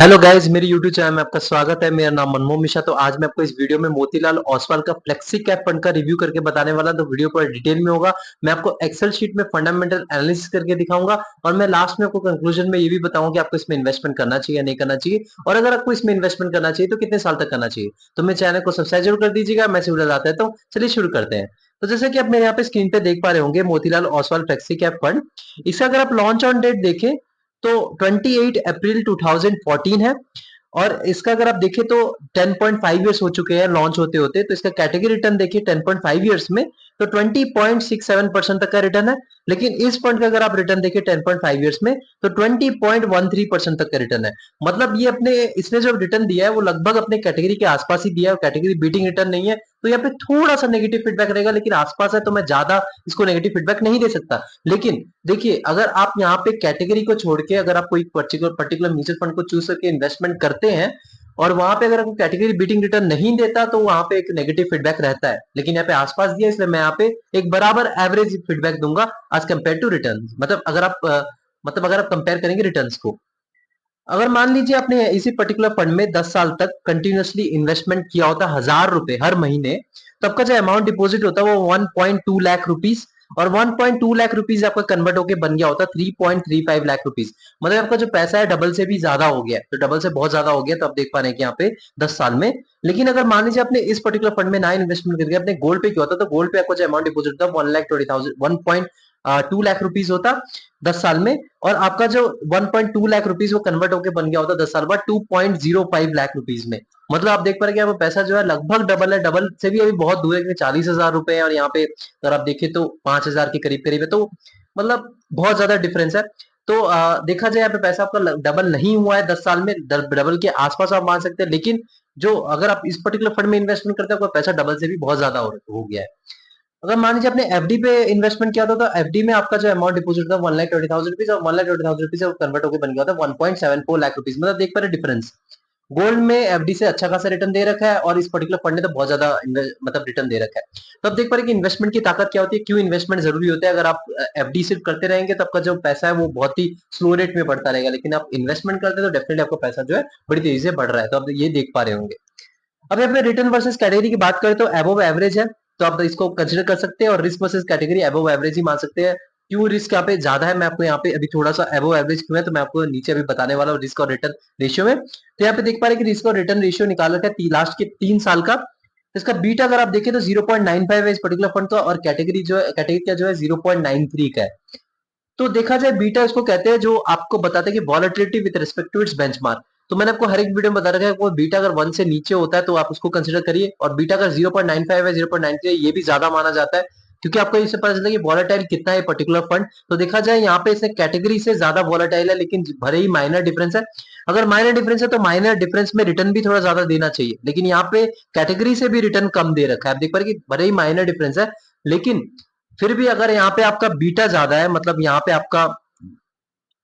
Hello guys, मेरे YouTube channel में आपका स्वागत है। मेरा नाम मनमोहन मिश्रा। तो आज मैं आपको इस वीडियो में मोतीलाल ओसवाल का फ्लेक्सी कैप फंड का रिव्यू करके बताने वाला। तो वीडियो पर डिटेल में होगा। मैं आपको एक्सेल शीट में फंडामेंटल एनालिसिस करके दिखाऊंगा और मैं लास्ट में आपको कंक्लूजन में ये भी बताऊंगा कि आपको इसमें इन्वेस्टमेंट करना चाहिए या नहीं करना चाहिए, और अगर आपको इसमें इन्वेस्टमेंट करना चाहिए तो कितने साल तक करना चाहिए। तो मेरे चैनल को सब्सक्राइब जरूर कर दीजिएगा। मैं वीडियो लाता है तो चलिए शुरू करते हैं। तो जैसे कि आप मेरे यहाँ पे स्क्रीन पे देख पा रहे होंगे, Motilal Oswal flexi cap fund, इसका अगर आप लॉन्च ऑन डेट देखें तो 28 अप्रैल 2014 है। और इसका अगर आप देखें तो 10.5 इयर्स हो चुके हैं लॉन्च होते होते। तो इसका कैटेगरी रिटर्न देखिए 10.5 इयर्स में तो 20.67% तक का रिटर्न है। लेकिन इस फंड का अगर आप रिटर्न देखिए 10.5 इयर्स में तो 20.13% तक का रिटर्न है। मतलब ये अपने इसने जो रिटर्न दिया है वो लगभग अपने कैटेगरी के आसपास ही दिया है। कैटेगरी बीटिंग रिटर्न नहीं है, तो यहाँ पे थोड़ा सा नेगेटिव फीडबैक रहेगा, लेकिन आसपास है तो मैं ज्यादा इसको नेगेटिव फीडबैक नहीं दे सकता। लेकिन देखिए, अगर आप यहाँ पे कैटेगरी को छोड़ के अगर आप कोई पर्टिकुलर म्यूचुअल फंड को चूज करके इन्वेस्टमेंट करते हैं और वहां पे अगर आपको कैटेगरी बीटिंग रिटर्न नहीं देता तो वहां पे एक नेगेटिव फीडबैक रहता है। लेकिन यहाँ पे आसपास दिया, इसलिए मैं यहाँ पे एक बराबर एवरेज फीडबैक दूंगा आज कंपेयर टू रिटर्न। मतलब अगर आप कंपेयर करेंगे रिटर्न्स को। अगर मान लीजिए आपने इसी पर्टिकुलर फंड में 10 साल तक कंटिन्यूअसली इन्वेस्टमेंट किया होता 1,000 रुपए हर महीने, तो आपका जो अमाउंट डिपॉजिट होता है वो 1.2 लाख रुपीज, और 1.2 लाख रुपीज आपका कन्वर्ट होकर बन गया होता 3.35 लाख रुपीज। मतलब आपका जो पैसा है डबल से भी ज्यादा हो गया, तो डबल से बहुत ज्यादा हो गया। तो आप देख पा रहे हैं कि यहाँ पे 10 साल में। लेकिन अगर मान लीजिए आपने इस पर्टिकुलर फंड में ना इन्वेस्टमेंट करके अपने गोल्ड पे किया होता, तो गोल्ड पे आपका जो अमाउंट डिपॉजिट होता 1,20,000 1.2 लाख रुपीज होता 10 साल में। और आपका जो 1.2 लाख रुपीज वो कन्वर्ट होकर बन गया होता 10 साल बाद 2.05 लाख रुपीज में। मतलब आप देख पा रहे हैं कि पैसा जो है लगभग डबल है। डबल से भी अभी बहुत दूर है, 40,000 रुपए है और यहाँ पे अगर आप देखें तो 5,000 के करीब करीब है। तो मतलब बहुत ज्यादा डिफरेंस है। तो देखा जाए यहाँ पे पैसा आपका डबल नहीं हुआ है 10 साल में, डबल के आसपास आप मान सकते हैं। लेकिन जो अगर आप इस पर्टिकुलर फंड में इन्वेस्टमेंट करते हैं, आपका पैसा डबल से भी बहुत ज्यादा हो गया है। अगर मान लीजिए आपने एफडी पे इन्वेस्टमेंट किया था, तो एफडी में आपका जो अमाउंट डिपॉजिट था 1,20,000 रुपीज, और 1,20,000 रुपीज कन्वर्ट होकर बन गया था 1.74 लाख रुपीज। मतलब देख पा रहे डिफरेंस। गोल्ड में एफडी से अच्छा खासा रिटर्न दे रखा है और इस पर्टिकुलर फंड ने तो बहुत ज्यादा मतलब रिटर्न दे रखा है। तो अब देख पा रहे कि इन्वेस्टमेंट की ताकत क्या होती है, क्यों इन्वेस्टमेंट जरूरी होता है। अगर आप एफडी सिर्फ करते रहेंगे तो आपका जो पैसा है वो बहुत ही स्लो रेट में बढ़ता रहेगा, लेकिन आप इन्वेस्टमेंट करते हैं तो डेफिनेटली आपका पैसा जो है बड़ी तेजी से बढ़ रहा है। तो आप ये देख पा रहे होंगे। अभी अपने रिटर्न वर्सेस कैटेगरी की बात करें तो अबव एवरेज है, तो आप इसको कंसीडर कर सकते हैं। और risk versus category above average ही मान सकते हैं। क्यों रिस्क यहाँ पे ज्यादा है, मैं आपको यहाँ पे अभी थोड़ा सा अबव एवरेज क्यों है तो मैं आपको नीचे अभी बताने वाला हूँ रिस्क और रिटर्न रेशियो में। तो यहाँ पे देख पा रहे हैं कि रिस्क और रिटर्न रेशियो निकाल रखा है लास्ट के 3 साल का। इसका बीटा अगर आप देखें तो 0.95 है इस पर्टिकुलर फंड का, और कैटेगरी का जो है 0.93 का है। तो देखा जाए बीटा इसको कहते हैं जो आपको बताता है कि volatility with respect to its benchmark. तो मैंने आपको हर एक वीडियो में बता रखा है वो बीटा अगर 1 से नीचे होता है तो आप उसको कंसीडर करिए, और बीटा अगर 0.95 है 0.93 ये भी ज्यादा माना जाता है, क्योंकि आपको इससे पता चलता है कि वॉलेटाइल कितना है पर्टिकुलर फंड। तो देखा जाए यहाँ पे इसने कैटेगरी से ज्यादा वॉलेटाइल है, लेकिन भले ही माइनर डिफरेंस है। अगर माइनर डिफरेंस है तो माइनर डिफरेंस में रिटर्न भी थोड़ा ज्यादा देना चाहिए, लेकिन यहाँ पे कैटेगरी से भी रिटर्न कम दे रखा है। आप देख पा रहे कि भले ही माइनर डिफरेंस है, लेकिन फिर भी अगर यहाँ पे आपका बीटा ज्यादा है, मतलब यहाँ पे आपका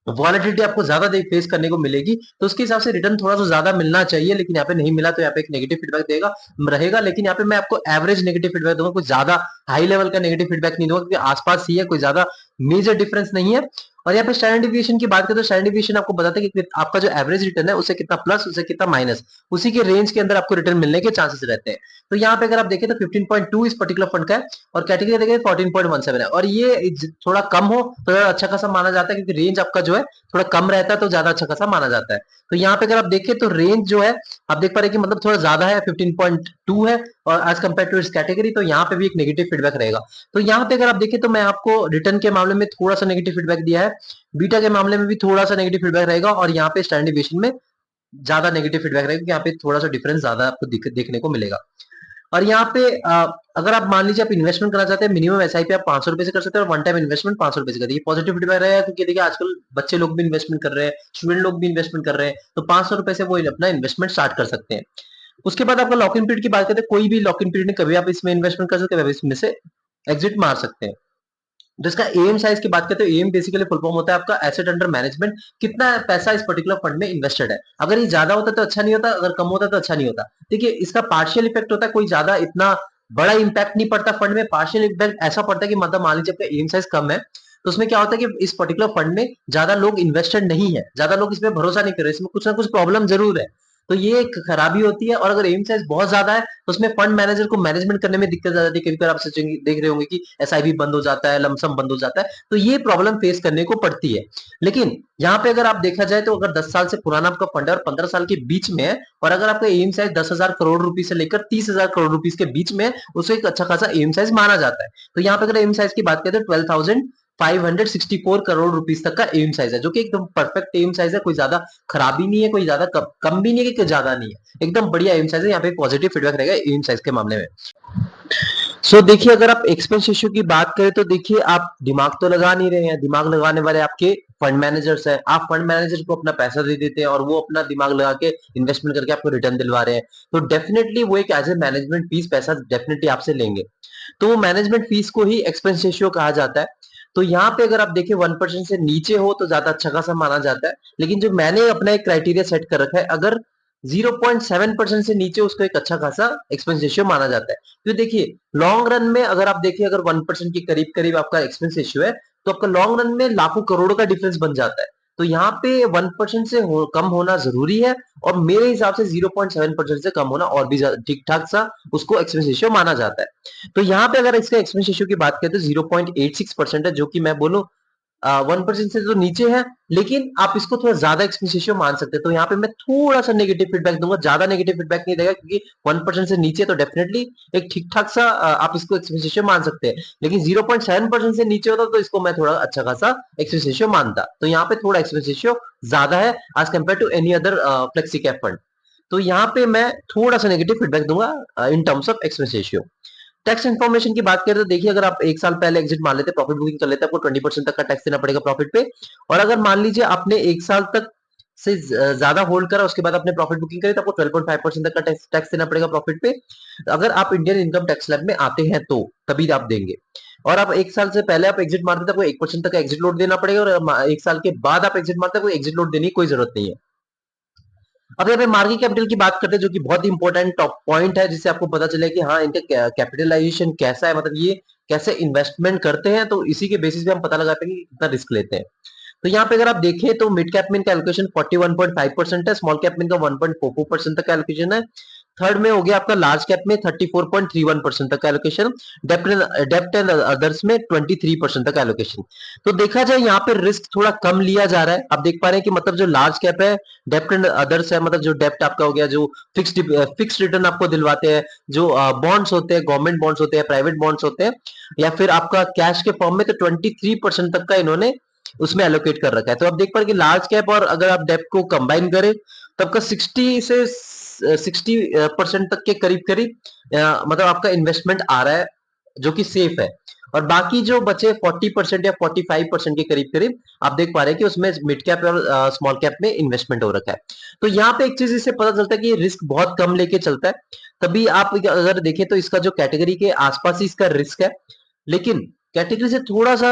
वॉलेटिलिटी आपको ज्यादा फेस करने को मिलेगी, तो उसके हिसाब से रिटर्न थोड़ा सा ज्यादा मिलना चाहिए। लेकिन यहाँ पे नहीं मिला तो यहाँ पे एक नेगेटिव फीडबैक देगा रहेगा। लेकिन यहाँ पे मैं आपको एवरेज नेगेटिव फीडबैक दूंगा, कुछ ज्यादा हाई लेवल का नेगेटिव फीडबैक नहीं दूंगा, क्योंकि आसपास ही है, कोई ज्यादा मेजर डिफरेंस नहीं है। और यहाँ पे स्टैंडर्ड डिविएशन की बात करें तो स्टैंडर्ड डिविएशन आपको बताता है कि आपका जो एवरेज रिटर्न है उसे कितना प्लस उसे कितना माइनस, उसी के रेंज के अंदर आपको रिटर्न मिलने के चांसेस रहते हैं। तो यहाँ पे अगर आप देखें तो 15.2 इस पर्टिकुलर फंड का है, और कैटेगरी देखें 14.17 है। और ये थोड़ा कम हो तो अच्छा खासा माना जाता है, क्योंकि रेंज आपका जो है थोड़ा कम रहता है तो ज्यादा अच्छा खासा माना जाता है। तो यहाँ पे अगर आप देखें तो रेंज जो है आप देख पा रहे हैं कि मतलब थोड़ा ज्यादा है, 15.2 है, और एज कंपेयर टू इस कैटेगरी, तो यहाँ पे भी एक नेगेटिव फीडबैक रहेगा। तो यहाँ पे अगर आप देखें तो मैं आपको रिटर्न के मामले में थोड़ा सा नेगेटिव फीडबैक दिया है, बीटा के मामले में भी थोड़ा सा नेगेटिव फीडबैक रहेगा, और यहाँ पे स्टैंडर्ड डिविएशन में ज्यादा नेगेटिव फीडबैक रहेगा, क्योंकि यहाँ पे थोड़ा सा डिफरेंस ज्यादा आपको देखने को मिलेगा। और यहाँ पे अगर आप मान लीजिए आप इन्वेस्टमेंट करना चाहते हैं, मिनिमम एसआईपी आप 500 रुपए से कर सकते हैं, और वन टाइम इन्वेस्टमेंट 500 रुपए से करिए। पॉजिटिव फीडबैक रहेगा, क्योंकि देखिए आजकल बच्चे लोग भी इन्वेस्टमेंट कर रहे हैं, स्टूडेंट लोग भी इन्वेस्टमेंट कर रहे हैं, तो 500 रुपए से वो अपना इन्वेस्टमेंट स्टार्ट कर सकते हैं। उसके बाद आपका लॉक इन पीरियड की बात करते हैं, कोई भी लॉक इन पीरियड में कभी आप इसमें इन्वेस्टमेंट कर सकते हैं, कभी इसमें से एग्जिट मार सकते हैं। जिसका एम साइज की बात करते हैं, एम बेसिकली फुल फॉर्म होता है आपका एसेट अंडर मैनेजमेंट, कितना पैसा इस पर्टिकुलर फंड में इन्वेस्टेड है। अगर ये ज्यादा होता तो अच्छा नहीं होता, अगर कम होता तो अच्छा नहीं होता। देखिए इसका पार्शियल इफेक्ट होता है, कोई ज्यादा इतना बड़ा इंपैक्ट नहीं पड़ता फंड में। पार्शियल इफेक्ट ऐसा पड़ता है कि मतलब मान लीजिए आपका एम साइज कम है, तो उसमें क्या होता है कि इस पर्टिकुलर फंड में ज्यादा लोग इन्वेस्टेड नहीं है, ज्यादा लोग इसमें भरोसा नहीं कर रहे, इसमें कुछ ना कुछ प्रॉब्लम जरूर है। तो ये एक खराबी होती है। और अगर एम साइज बहुत ज्यादा है तो उसमें फंड मैनेजर को मैनेजमेंट करने में दिक्कत आ जाती है। कभी कभी आप सोचेंगे, देख रहे होंगे कि एसआईपी बंद हो जाता है, लमसम बंद हो जाता है, तो ये प्रॉब्लम फेस करने को पड़ती है। लेकिन यहाँ पे अगर आप देखा जाए तो अगर 10 साल से पुराना आपका फंड है और 15 साल के बीच में है, और अगर आपका एम साइज 10,000 करोड़ रुपए से लेकर 30,000 करोड़ रुपए के बीच में है, उसको एक अच्छा खासा एम साइज माना जाता है। तो यहाँ पे अगर एम साइज की बात करें तो 12,564 करोड़ रुपीस तक का एम साइज है, जो कि एकदम परफेक्ट एम साइज है। कोई ज्यादा खराबी नहीं है, कोई ज्यादा कम भी नहीं है, कि ज्यादा नहीं है, एकदम बढ़िया एम साइज है। यहाँ पे पॉजिटिव फीडबैक रहेगा एम साइज के मामले में। देखिए, अगर आप एक्सपेंस रेशियो की बात करें तो देखिए, आप दिमाग तो लगा नहीं रहे हैं, दिमाग लगाने वाले आपके फंड मैनेजर्स हैं। आप फंड मैनेजर को अपना पैसा दे देते हैं और वो अपना दिमाग लगा के इन्वेस्टमेंट करके आपको रिटर्न दिलवा रहे हैं। तो डेफिनेटली वो एक एज ए मैनेजमेंट फीस पैसा डेफिनेटली आपसे लेंगे। तो वो मैनेजमेंट फीस को ही एक्सपेंस रेशियो कहा जाता है। तो यहाँ पे अगर आप देखिए 1% से नीचे हो तो ज्यादा अच्छा खासा माना जाता है। लेकिन जो मैंने अपना एक क्राइटेरिया सेट कर रखा है, अगर 0.7% से नीचे, उसको एक अच्छा खासा एक्सपेंस रेशियो माना जाता है। तो देखिए, लॉन्ग रन में अगर आप देखिए, अगर 1% के करीब करीब आपका एक्सपेंस रेशियो है, तो आपका लॉन्ग रन में लाखों करोड़ों का डिफरेंस बन जाता है। तो यहाँ पे 1% से कम होना जरूरी है, और मेरे हिसाब से 0.7% से कम होना और भी ठीक ठाक सा उसको एक्सपेंस रेशियो माना जाता है। तो यहाँ पे अगर इसका एक्सपेंस रेशियो की बात करें तो 0.86% है, जो कि मैं बोलूं 1% से तो नीचे है। लेकिन आप इसको थोड़ा ज्यादा एक्सपेंस रेशियो मान सकते हैं। तो यहाँ पे मैं थोड़ा सा नेगेटिव फीडबैक दूंगा, ज्यादा नेगेटिव फीडबैक नहीं देगा, क्योंकि 1% से नीचे तो डेफिनेटली एक ठीक ठाक सा आप इसको एक्सपेंस रेशियो मान सकते हैं। लेकिन 0.7% से नीचे होता तो इसको मैं थोड़ा अच्छा खासा एक्सपेंस रेशियो मानता। तो यहाँ पे थोड़ा एक्सपेंस रेशियो ज्यादा है as compare to any other flexi cap fund. तो यहाँ पे मैं थोड़ा सा नेगेटिव फीडबैक दूंगा in terms of expense ratio. Tax information की बात करें तो देखिए, अगर आप एक साल पहले एग्जिट मान लेते, प्रॉफिट बुकिंग कर लेते, आपको 20% तक का टैक्स देना पड़ेगा प्रॉफिट पे। और अगर मान लीजिए आपने एक साल तक से ज्यादा होल्ड करा, उसके बाद आपने प्रॉफिट बुकिंग करी, तो आपको 12.5% तक का टैक्स देना पड़ेगा प्रॉफिट पे। अगर आप इंडियन इनकम टैक्स लैब में आते हैं तो तभी आप देंगे। और आप एक साल से पहले आप एग्जिट मारते थे, आपको 1% तक का एग्जिट लोड देना पड़ेगा, और एक साल के बाद आप एग्जिट मारते हैं, आपको एग्जिट लोड देने की कोई जरूरत नहीं है। अब यहाँ पे मार्केट कैपिटल की बात करते हैं, जो कि बहुत इंपॉर्टेंट टॉप पॉइंट है, जिससे आपको पता चले कि हाँ, इनका कैपिटलाइजेशन कैसा है, मतलब ये कैसे इन्वेस्टमेंट करते हैं। तो इसी के बेसिस पे हम पता लगा पाएंगे कि कितना रिस्क लेते हैं। तो यहाँ पे अगर आप देखें तो मिड कैप में इनका एलोकेशन 41.5% है, स्मॉल कैप में इनका 1.44% तक का एलोकेशन है। थर्ड में हो गया आपका लार्ज कैप में 34.31% तक का एलोकेशन, डेप्ट एंड अदर्स में 23% तक का एलोकेशन। तो देखा जाए यहाँ पे रिस्क थोड़ा कम लिया जा रहा है। आप देख पा रहे हैं कि मतलब जो लार्ज कैप है, डेप्ट एंड अदर्स है, मतलब जो डेप्ट आपका हो गया, जो फिक्स्ड रिटर्न आपको दिलवाते हैं, जो बॉन्ड्स होते हैं, गवर्नमेंट बॉन्ड्स होते हैं, प्राइवेट बॉन्ड्स होते हैं, या फिर आपका कैश के फॉर्म में, तो 23% तक का इन्होंने उसमें एलोकेट कर रखा है। तो आप देख पा रहे कि लार्ज कैप और अगर आप डेप्ट को कंबाइन करें तो आपका 60% तक के करीब करीब मतलब आपका इन्वेस्टमेंट आ रहा है, जो कि सेफ है। और बाकी जो बचे 40% या 45% के करीब करीब आप देख पा रहे हैं कि उसमें मिड कैप और स्मॉल कैप में इन्वेस्टमेंट हो रखा है। तो यहाँ पे एक चीज इससे पता चलता है कि रिस्क बहुत कम लेके चलता है। तभी आप अगर देखें तो इसका जो कैटेगरी के आसपास ही इसका रिस्क है, लेकिन कैटेगरी से थोड़ा सा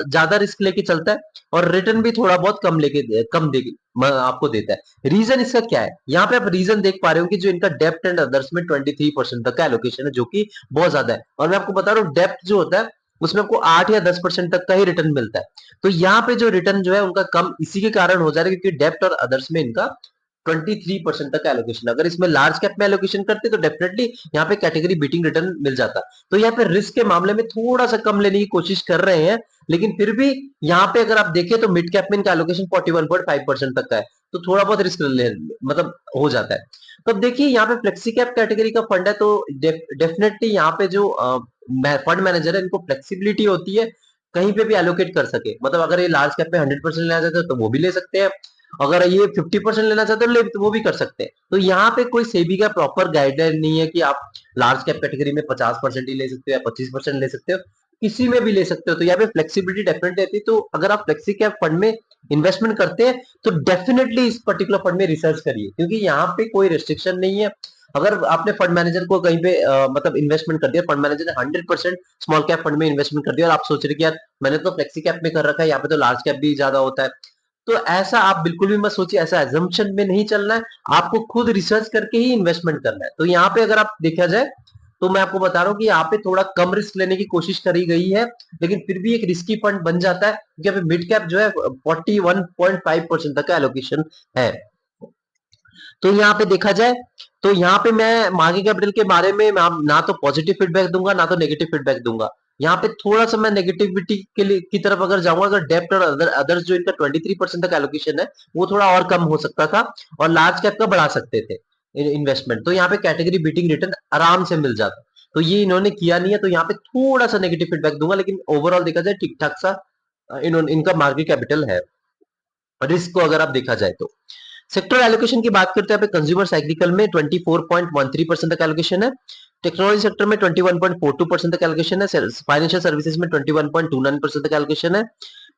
ज्यादा रिस्क लेके चलता है, और रिटर्न भी थोड़ा बहुत कम दे आपको देता है। रीजन इसका क्या है, यहाँ पे आप रीजन देख पा रहे हो कि जो इनका डेप्ट एंड अदर्स में 23% तक का एलोकेशन है, जो कि बहुत ज्यादा है। और मैं आपको बता रहा हूँ, डेप्ट जो होता है उसमें आपको 8 या 10% तक का ही रिटर्न मिलता है। तो यहाँ पे जो रिटर्न जो है उनका कम इसी के कारण हो जा रहा है, क्योंकि डेप्ट और अदर्स में इनका 23% तक का एलोकेशन। अगर इसमें लार्ज कैप में एलोकेशन करते तो डेफिनेटली यहाँ पे कैटेगरी बीटिंग रिटर्न मिल जाता। तो यहाँ पे रिस्क के मामले में थोड़ा सा कम लेने की कोशिश कर रहे हैं, लेकिन फिर भी यहाँ पे अगर आप देखें तो मिड कैप में इनका एलोकेशन 41.5% तक का है, तो थोड़ा बहुत रिस्क मतलब हो जाता है। तो अब देखिए, यहाँ पे फ्लेक्सी कैप कैटेगरी का फंड है, तो डेफिनेटली यहाँ पे जो फंड मैनेजर है, इनको फ्लेक्सिबिलिटी होती है कहीं पे भी एलोकेट कर सके। मतलब अगर ये लार्ज कैप में 100% लेना चाहते हैं तो वो भी ले सकते हैं, अगर ये 50% लेना चाहते हो तो वो भी कर सकते हैं। तो यहाँ पे कोई सेबी का प्रॉपर गाइडलाइन नहीं है कि आप लार्ज कैप कैटेगरी में 50% ही ले सकते हो या 25% ले सकते हो, किसी में भी ले सकते हो। तो यहाँ पे फ्लेक्सिबिलिटी डेफिनेटली रहती है। तो अगर आप फ्लेक्सी कैप फंड में इन्वेस्टमेंट करते हैं तो डेफिनेटली इस पर्टिकुलर फंड में रिसर्च करिए, क्योंकि यहाँ पे कोई रेस्ट्रिक्शन नहीं है। अगर आपने फंड मैनेजर को कहीं पे मतलब इन्वेस्टमेंट कर दिया, फंड मैनेजर ने 100% स्मॉल कैप फंड में इन्वेस्टमेंट कर दिया, और आप सोच रहे कि यार मैंने तो फ्लेक्सी कैप में कर रखा है, यहाँ पे तो लार्ज कैप भी ज्यादा होता है, तो ऐसा आप बिल्कुल भी मत सोचिए, ऐसा एजम्पशन में नहीं चलना है। आपको खुद रिसर्च करके ही इन्वेस्टमेंट करना है। तो यहाँ पे अगर आप देखा जाए तो मैं आपको बता रहा हूँ कि यहाँ पे थोड़ा कम रिस्क लेने की कोशिश करी गई है, लेकिन फिर भी एक रिस्की फंड बन जाता है क्योंकि अभी मिड कैप जो है 41.5% तक का एलोकेशन है। तो यहाँ पे देखा जाए तो यहाँ पे मैं मार्केट कैपिटल के बारे में ना तो पॉजिटिव फीडबैक दूंगा ना तो नेगेटिव फीडबैक दूंगा। यहाँ पे थोड़ा सा मैं नेगेटिविटी के लिए की तरफ अगर जाऊंगा, अगर डेप्ट और अदर्स जो इनका 23% तक एलोकेशन है वो थोड़ा और कम हो सकता था और लार्ज कैप का बढ़ा सकते थे इन्वेस्टमेंट, तो यहाँ पे कैटेगरी बीटिंग रिटर्न आराम से मिल जाता। तो ये इन्होंने किया नहीं है, तो यहाँ पे थोड़ा सा नेगेटिव फीडबैक दूंगा, लेकिन ओवरऑल देखा जाए ठीक ठाक सा इन्होंने इनका मार्केट कैपिटल है रिस्क को अगर आप देखा जाए तो। सेक्टर एलोकेशन की बात करते हैं पे कंज्यूमर साइक्लिकल में 24.13% तक एलोकेशन है, टेक्नोलॉजी सेक्टर में 21.42% तक एलोकेशन है, फाइनेंशियल सर्विसेज में 21.29% तक एलोकेशन है,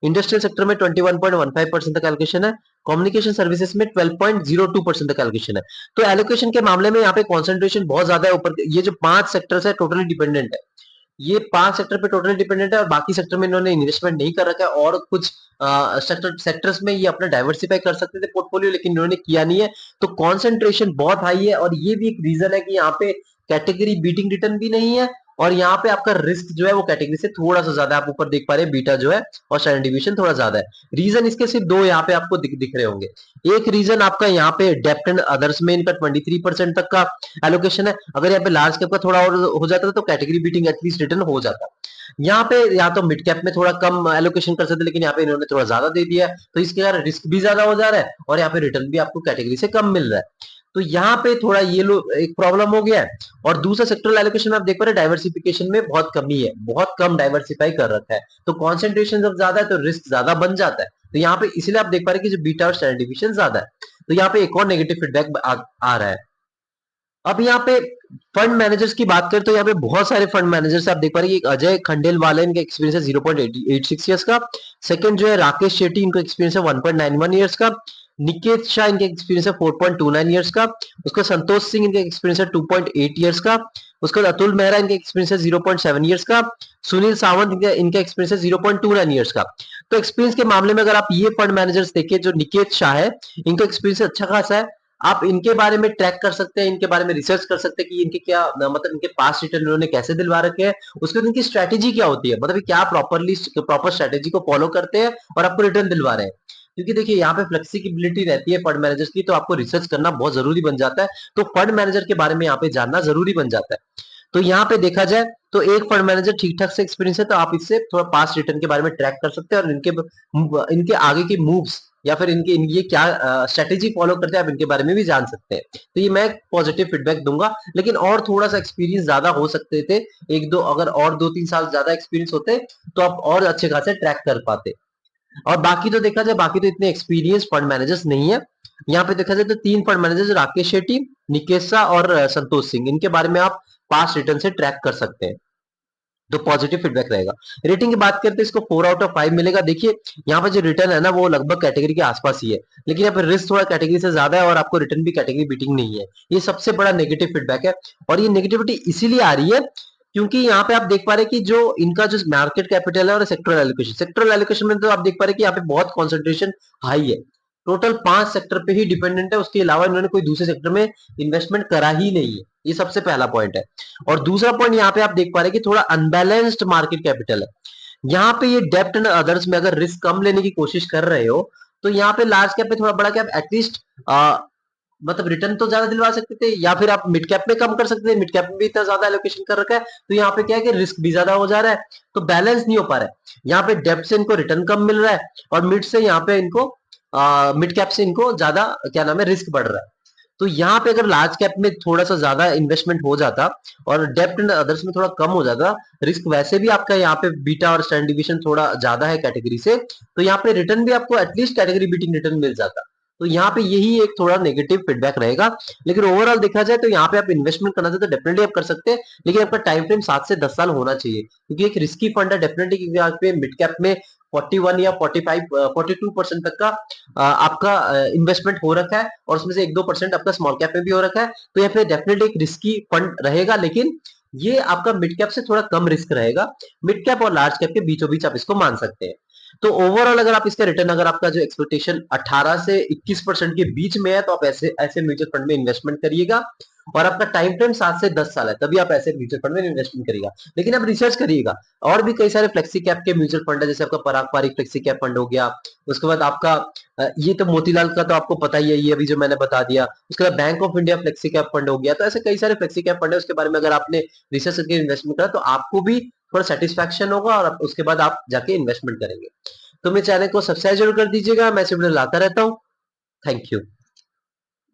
इंडस्ट्रियल सेक्टर में 21.15% तक एलोकेशन है, कम्युनिकेशन सर्विसेज में 12.02% तक एलोकेशन है। तो एलोकेशन के मामले में यहाँ पे कॉन्सेंट्रेशन बहुत ज्यादा है ऊपर, ये जो 5 सेक्टर्स है टोटली डिपेंडेंट है, ये 5 सेक्टर पे टोटली डिपेंडेंट है और बाकी सेक्टर में इन्होंने इन्वेस्टमेंट नहीं कर रखा है, और कुछ सेक्टर्स में ये अपना डाइवर्सिफाई कर सकते थे पोर्टफोलियो, लेकिन इन्होंने किया नहीं है। तो कॉन्सेंट्रेशन बहुत हाई है और ये भी एक रीजन है कि यहाँ पे कैटेगरी बीटिंग रिटर्न भी नहीं है और यहाँ पे आपका रिस्क जो है वो कैटेगरी से थोड़ा सा ज्यादा, आप ऊपर देख पा रहे हैं बीटा जो है और स्टैंडर्ड डिविएशन थोड़ा ज्यादा है। रीजन इसके सिर्फ दो यहाँ पे आपको दिख रहे होंगे। एक रीजन आपका यहाँ पे डेप्ट एंड अदर्स में इनका 23% तक का एलोकेशन है, अगर यहाँ पे लार्ज कैप का थोड़ा और हो जाता तो कैटेगरी बीटिंग एटलीस्ट रिटर्न हो जाता। यहाँ पे या तो मिड कैप में थोड़ा कम एलोकेशन कर सकते, लेकिन यहाँ पे इन्होंने थोड़ा ज्यादा दे दिया है, तो इसके कारण रिस्क भी ज्यादा हो जा रहा है और यहाँ पे रिटर्न भी आपको कैटेगरी से कम मिल रहा है। तो यहाँ पे थोड़ा ये लो एक प्रॉब्लम हो गया है। और दूसरा सेक्टरल एलोकेशन में आप देख पा रहे डाइवर्सिफिकेशन में बहुत कमी है, बहुत कम डाइवर्सिफाई कर रखा है, तो कॉन्सेंट्रेशन जब ज्यादा है तो रिस्क ज्यादा बन जाता है। तो यहाँ पे इसलिए आप देख पा रहे हैं कि जो बीटा और स्टैंडर्ड डिविएशन ज्यादा है, तो यहाँ पे एक और नेगेटिव फीडबैक आ रहा है। अब यहाँ पे फंड मैनेजर्स की बात करें तो यहाँ पे बहुत सारे फंड मैनेजर्स आप देख पा रहे हैं, एक अजय खंडेलवाल है, इनका एक्सपीरियंस है 0.86 ईयर्स का। सेकंड जो है राकेश शेट्टी, इनका एक्सपीरियंस है 1.91 ईयर्स का। निकेत शाह, इनका एक्सपीरियंस है 4.29 ईयर्स का। उसका संतोष सिंह, इनका एक्सपीरियंस है 2.8 ईयर्स का। उसके बाद अतुल मेहरा, इनका एक्सपीरियंस है 0.7 ईयर्स का। सुनील सावंत, इनका एक्सपीरियंस है 0.29 ईयर्स का। तो एक्सपीरियंस के मामले में अगर आप ये फंड मैनेजर्स देखिए, जो निकेत शाह है, इनका एक्सपीरियंस अच्छा खासा है, आप इनके बारे में ट्रैक कर सकते हैं, इनके बारे में रिसर्च कर सकते हैं कि इनके क्या मतलब इनके पास रिटर्न इन्होंने कैसे दिलवा रखे हैं, उसके बाद इनकी स्ट्रेटेजी क्या होती है, मतलब क्या प्रॉपर स्ट्रेटेजी को फॉलो करते हैं और आपको रिटर्न दिलवा रहे हैं। क्योंकि देखिए यहाँ पे फ्लेक्सिबिलिटी रहती है फंड मैनेजर्स की, तो आपको रिसर्च करना बहुत जरूरी बन जाता है, तो फंड मैनेजर के बारे में यहाँ पे जानना जरूरी बन जाता है। तो यहाँ पे देखा जाए तो एक फंड मैनेजर ठीक ठाक से एक्सपीरियंस है, तो आप इससे थोड़ा पास्ट रिटर्न के बारे में ट्रैक कर सकते हैं और इनके आगे के मूव्स या फिर ये क्या स्ट्रेटेजी फॉलो करते हैं आप इनके बारे में भी जान सकते हैं। तो ये मैं पॉजिटिव फीडबैक दूंगा, लेकिन और थोड़ा सा एक्सपीरियंस ज्यादा हो सकते थे, एक दो अगर और 2-3 साल ज्यादा एक्सपीरियंस होते तो आप और अच्छे खासे ट्रैक कर पाते। और बाकी तो देखा जाए, बाकी तो इतने एक्सपीरियंस फंड मैनेजर्स नहीं है। यहाँ पे देखा जाए तो 3 फंड मैनेजर्स राकेश शेट्टी, निकेशा और संतोष सिंह, इनके बारे में आप पास्ट रिटर्न से ट्रैक कर सकते हैं, तो पॉजिटिव फीडबैक रहेगा। रेटिंग की बात करते हैं, इसको 4/5 मिलेगा। देखिए यहाँ पे जो रिटर्न है ना वो लगभग कैटेगरी के आसपास ही है, लेकिन यहाँ पे रिस्क थोड़ा कैटेगरी से ज्यादा है और आपको रिटर्न भी कैटेगरी बीटिंग नहीं है, ये सबसे बड़ा नेगेटिव फीडबैक है। और ये नेगेटिविटी इसीलिए आ रही है क्योंकि यहाँ पे आप देख पा रहे हैं कि जो इनका जो मार्केट कैपिटल है और सेक्टरल एलोकेशन में तो आप देख पा रहे हैं कि यहाँ पे बहुत कॉन्सेंट्रेशन हाई है, टोटल 5 सेक्टर पे ही डिपेंडेंट है, उसके अलावा इन्होंने कोई दूसरे सेक्टर में इन्वेस्टमेंट करा ही नहीं है, ये सबसे पहला पॉइंट है। और दूसरा पॉइंट यहाँ पे आप देख पा रहे हैं कि थोड़ा अनबैलेंस्ड मार्केट कैपिटल है। यहाँ पे ये डेप्ट एंड अदर्स में अगर रिस्क कम लेने की कोशिश कर रहे हो तो यहाँ पे लार्ज कैप पे थोड़ा बड़ा कैप एटलीस्ट मतलब रिटर्न तो ज्यादा दिलवा सकते थे, या फिर आप मिड कैप में कम कर सकते थे, मिड कैप में भी इतना ज्यादा एलोकेशन कर रखा है, तो यहाँ पे क्या है कि रिस्क भी ज्यादा हो जा रहा है, तो बैलेंस नहीं हो पा रहा है। यहाँ पे डेप्ट से इनको रिटर्न कम मिल रहा है और मिड से यहाँ पे इनको मिड कैप से इनको ज्यादा क्या नाम है रिस्क बढ़ रहा है। तो यहाँ पे अगर लार्ज कैप में थोड़ा सा ज्यादा इन्वेस्टमेंट हो जाता और डेप्ट एंड अदर्स में थोड़ा कम हो जाता, रिस्क वैसे भी आपका यहाँ पे बीटा और स्टैंडर्ड डिविएशन थोड़ा ज्यादा है कैटेगरी से, तो यहाँ पे रिटर्न भी आपको एटलीस्ट कैटेगरी बीटिंग रिटर्न मिल जाता। तो यहाँ पे यही एक थोड़ा नेगेटिव फीडबैक रहेगा, लेकिन ओवरऑल देखा जाए तो यहाँ पे आप इन्वेस्टमेंट करना चाहते तो डेफिनेटली आप कर सकते हैं, लेकिन आपका टाइम फ्रेम 7 से 10 साल होना चाहिए, क्योंकि एक रिस्की फंड है डेफिनेटली, क्योंकि यहाँ पे मिड कैप में 41 या 45 42% तक का आपका इन्वेस्टमेंट हो रखा है और उसमें से 1-2% आपका स्मॉल कैप में भी हो रखा है, तो यहाँ पे डेफिनेटली एक रिस्की फंड रहेगा, लेकिन ये आपका मिड कैप से थोड़ा कम रिस्क रहेगा, मिड कैप और लार्ज कैप के बीचों बीच आप इसको मान सकते हैं। तो ओवरऑल अगर आप इसका रिटर्न, अगर आपका जो एक्सपेक्टेशन 18 से 21% के बीच में है, तो आप ऐसे ऐसे म्यूचुअल फंड में इन्वेस्टमेंट करिएगा। और आपका टाइम फ्रेम 7 से 10 साल है, तभी आप ऐसे म्यूचुअल फंड में इन्वेस्टमेंट करिएगा। लेकिन आप रिसर्च करिएगा, और भी कई सारे फ्लेक्सी कैप के म्यूचुअल फंड है, जैसे आपका पराग पारिक फ्लेक्सी कैप फंड हो गया, उसके बाद आपका ये तो मोतीलाल का तो आपको पता ही है, ये अभी जो मैंने बता दिया। उसके बाद bank of India flexi cap fund हो गया। तो ऐसे कई सारे फ्लेक्सी कैप फंड है, उसके बारे में अगर आपने रिसर्च करके इन्वेस्टमेंट करा तो आपको भी थोड़ा सेटिस्फेक्शन होगा, और उसके बाद आप जाके इन्वेस्टमेंट करेंगे। तो मेरे चैनल को सब्सक्राइब जरूर कर दीजिएगा, मैं ऐसे वीडियो लाता रहता हूँ। Thank you.